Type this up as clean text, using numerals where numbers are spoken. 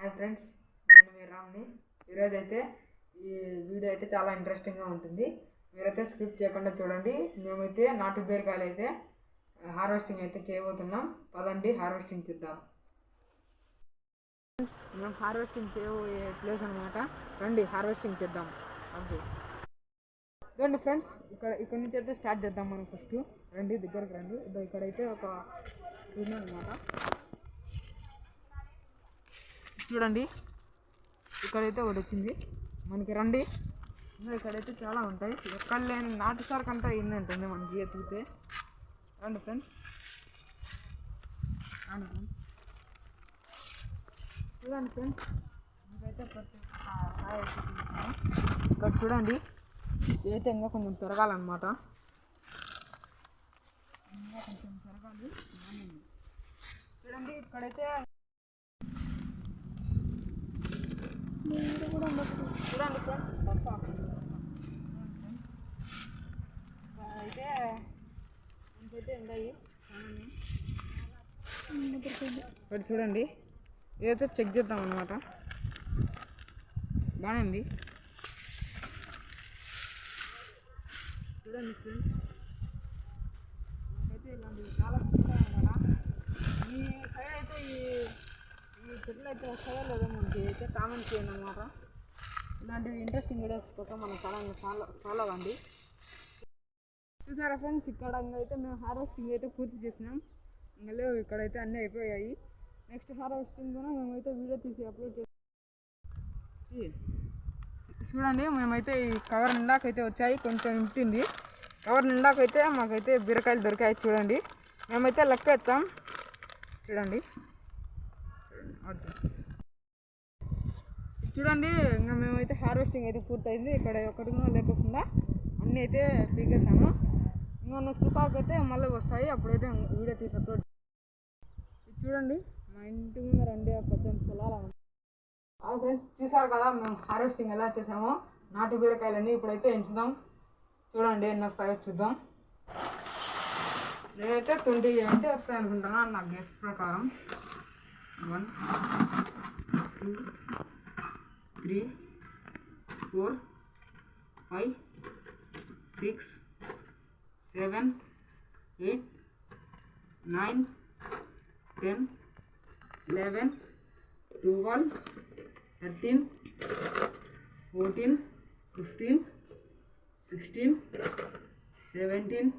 Hi friends, నేను మీ రామ్ని. ఈరోజు అయితే ఈ వీడియో అయితే చాలా ఇంట్రెస్టింగ్గా ఉంటుంది. మీరైతే స్కిప్ చేయకుండా చూడండి. మేమైతే నాటు బీరకాయలు అయితే హార్వెస్టింగ్ అయితే చేయబోతున్నాం. పదండి హార్వెస్టింగ్ చేద్దాం. ఫ్రెండ్స్, మేము హార్వెస్టింగ్ చేయబోయే ప్లేస్ అనమాట. రండి హార్వెస్టింగ్ చేద్దాం. ఓకే రండి ఫ్రెండ్స్, ఇక్కడ నుంచి అయితే స్టార్ట్ చేద్దాం. మనం ఫస్ట్ రండి, దగ్గరకు రండి. ఇక్కడైతే ఒక ఇది అనమాట. చూడండి, ఇక్కడైతే ఒకటి వచ్చింది మనకి. రండి, ఇక్కడైతే చాలా ఉంటాయి. ఎక్కడ లేని నాటు సరుకు అంతా ఇన్ని ఉంటుంది మనకి ఎత్తితే. రండి ఫ్రెండ్స్, చూడండి ఫ్రెండ్స్, ఇదైతే ఇక్కడ చూడండి. ఇదైతే ఇంకా కొంచెం పెరగాలన్నమాట. ఇంకా కొంచెం పెరగాలి. చూడండి, ఇక్కడైతే చూడండి ఫ్రెండ్స్, అయితే ఇంకైతే ఉన్నాయి. ఇక్కడ చూడండి, ఇదైతే చెక్ చేద్దాం అన్నమాట. బాగానే ఉంది. చూడండి ఫ్రెండ్స్, నాకైతే ఇలాంటివి చాలా అన్నమాట. ఈ సైడ్ అయితే ఈ చెట్లు అయితే వస్తాయో లేదో మనకి అయితే కామెంట్ చేయండి అనమాట. ఇలాంటి ఇంట్రెస్టింగ్ వీడియోస్ కోసం మన ఛానల్ని ఫాలో అవ్వండి. చూసారా ఫ్రెండ్స్, ఇక్కడ అయితే మేము హార్వెస్టింగ్ అయితే పూర్తి చేసినాం. ఇంకా లేవు, ఇక్కడైతే అన్నీ అయిపోయాయి. నెక్స్ట్ హార్వెస్టింగ్ కూడా మేమైతే వీడియో తీసి అప్లోడ్ చేసి చూడండి. మేమైతే ఈ కవర్ నిండాకైతే వచ్చాయి. కొంచెం ఇంటింది కవర్ నిండాకైతే మాకైతే బీరకాయలు దొరికాయి. చూడండి, మేమైతే లెక్క వచ్చాం. చూడండి చూడండి, ఇంకా మేమైతే హార్వెస్టింగ్ అయితే పూర్తయింది. ఇక్కడ ఒకటి కూడా లేకుండా అన్నీ అయితే పీకేసాము. ఇంకా నెక్స్ట్ సార్కి అయితే మళ్ళీ వస్తాయి. అప్పుడైతే వీడియో తీసి అప్లోడ్. చూడండి, మా ఇంటి ముందు రండి, కొంచెం పొలాలు. ఫ్రెండ్స్, చూసారు కదా మేము హార్వెస్టింగ్ ఎలా చేసామో. నాటు బీరకాయలన్నీ ఇప్పుడైతే ఎంచుదాం. చూడండి ఎన్ని వస్తాయో చూద్దాం. నేనైతే 20 అయితే వస్తాయి అనుకుంటున్నాను నా గెస్ ప్రకారం. 1 2 3 4 5 6 7 8 9 10 11 12 13 14 15 16 17